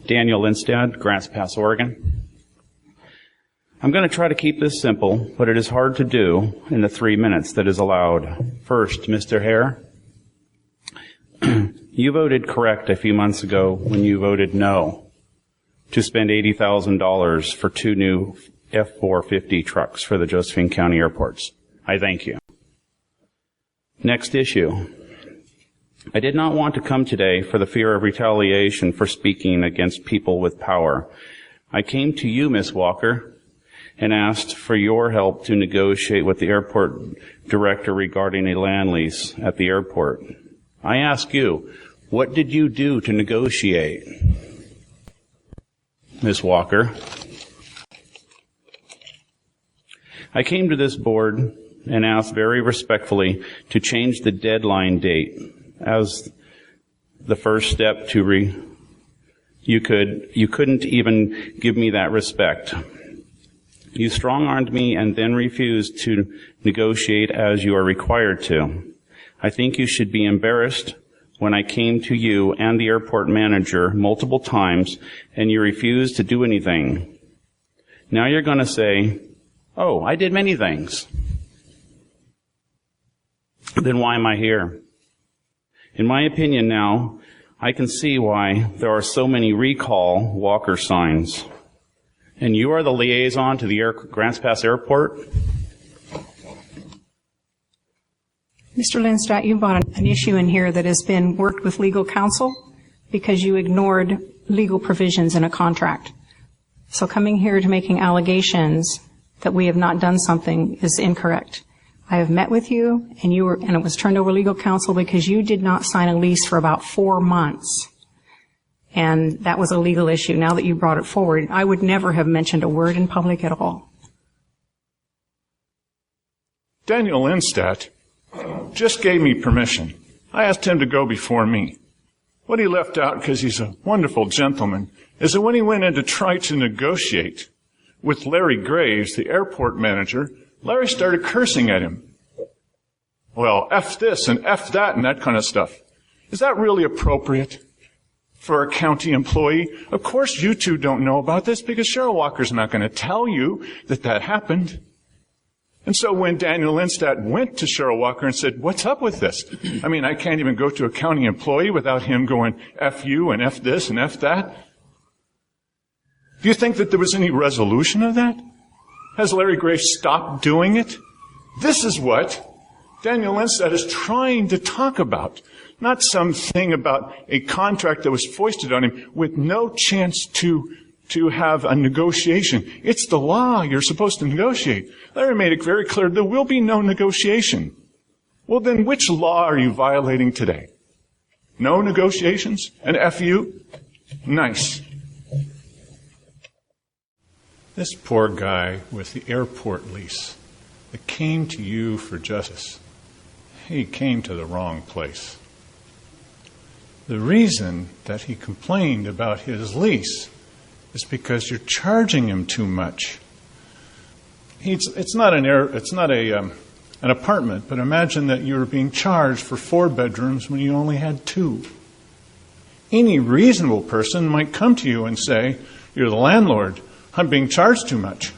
Daniel Linstad, Grants Pass, Oregon. I'm going to try to keep this simple, but it is hard to do in the 3 minutes that is allowed. First, Mr. Hare, you voted correct a few months ago when you voted no to spend $80,000 for 2 new F-450 trucks for the Josephine County airports. I thank you. Next issue. I did not want to come today for the fear of retaliation for speaking against people with power. I came to you, Ms. Walker, and asked for your help to negotiate with the airport director regarding a land lease at the airport. I ask you, what did you do to negotiate? Ms. Walker. I came to this board and asked very respectfully to change the deadline date as the first step to you couldn't even give me that respect. You strong-armed me and then refused to negotiate as you are required to. I think you should be embarrassed when I came to you and the airport manager multiple times and you refused to do anything. Now you're going to say, oh, I did many things. Then why am I here? In my opinion now, I can see why there are so many recall Walker signs. And you are the liaison to the Grants Pass Airport? Mr. Linstad, you brought an issue in here that has been worked with legal counsel because you ignored legal provisions in a contract. So coming here to making allegations that we have not done something is incorrect. I have met with you, and it was turned over to legal counsel because you did not sign a lease for about 4 months. And that was a legal issue. Now that you brought it forward, I would never have mentioned a word in public at all. Daniel Linstad just gave me permission. I asked him to go before me. What he left out, because he's a wonderful gentleman, is that when he went in to try to negotiate with Larry Graves, the airport manager, Larry started cursing at him. Well, F this and F that and that kind of stuff. Is that really appropriate for a county employee? Of course you two don't know about this because Cheryl Walker's not going to tell you that that happened. And so when Daniel Linstad went to Cheryl Walker and said, what's up with this? I mean, I can't even go to a county employee without him going F you and F this and F that. Do you think that there was any resolution of that? Has Larry Graves stopped doing it? This is what Daniel Linstad is trying to talk about, not something about a contract that was foisted on him with no chance to have a negotiation. It's the law. You're supposed to negotiate. Larry made it very clear there will be no negotiation. Well, then which law are you violating today? No negotiations? And F you? Nice. This poor guy with the airport lease that came to you for justice, he came to the wrong place. The reason that he complained about his lease is because you're charging him too much. It's not an apartment, but imagine that you were being charged for 4 bedrooms when you only had 2. Any reasonable person might come to you and say, you're the landlord, I'm being charged too much.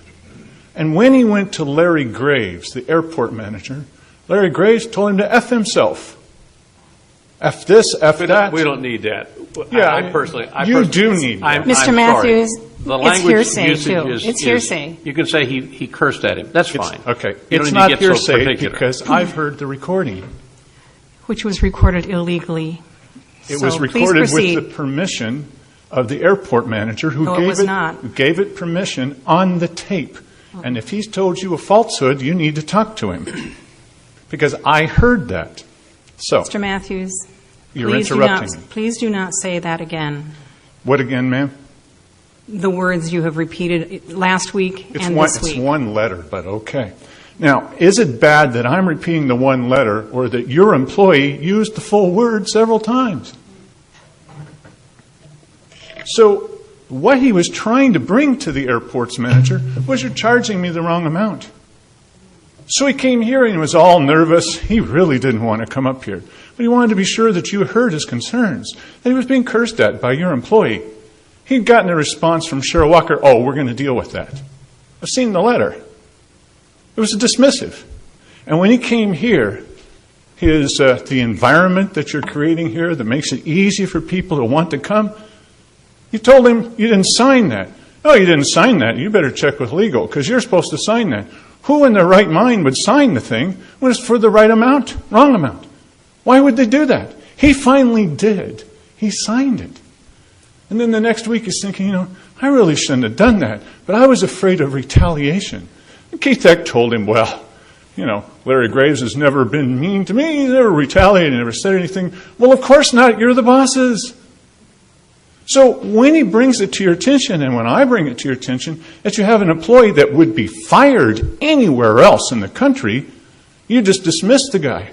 And when he went to Larry Graves, the airport manager, Larry Graves told him to F himself. F this, F that. We don't need that. Yeah, I personally do need that. Mr. Matthews, the it's hearsay, usage too. It's hearsay. You can say he cursed at him. That's fine. Okay. You It's don't not need to get so hearsay particular. because I've heard the recording. Which was recorded illegally. It So was please recorded proceed. with the permission of the airport manager who No, it was not. who gave it permission on the tape. And if he's told you a falsehood, you need to talk to him. Because I heard that. So, Mr. Matthews, you're please interrupting me. Please do not say that again. What again, ma'am? The words you have repeated last week and this week. It's one letter, but okay. Now, is it bad that I'm repeating the one letter or that your employee used the full word several times? So, what he was trying to bring to the airport's manager was, you're charging me the wrong amount. So he came here and he was all nervous. He really didn't want to come up here. But he wanted to be sure that you heard his concerns, that he was being cursed at by your employee. He'd gotten a response from Cheryl Walker, oh, we're going to deal with that. I've seen the letter. It was dismissive. And when he came here, the environment that you're creating here that makes it easy for people to want to come, you told him you didn't sign that. No, you didn't sign that. You better check with legal because you're supposed to sign that. Who in their right mind would sign the thing when it's for the right amount, wrong amount? Why would they do that? He finally did. He signed it. And then the next week he's thinking, I really shouldn't have done that, but I was afraid of retaliation. And Keith Eck told him, well, Larry Graves has never been mean to me. He's never retaliated, never said anything. Well, of course not. You're the bosses. So when he brings it to your attention, and when I bring it to your attention, that you have an employee that would be fired anywhere else in the country, you just dismiss the guy.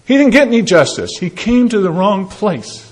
He didn't get any justice. He came to the wrong place.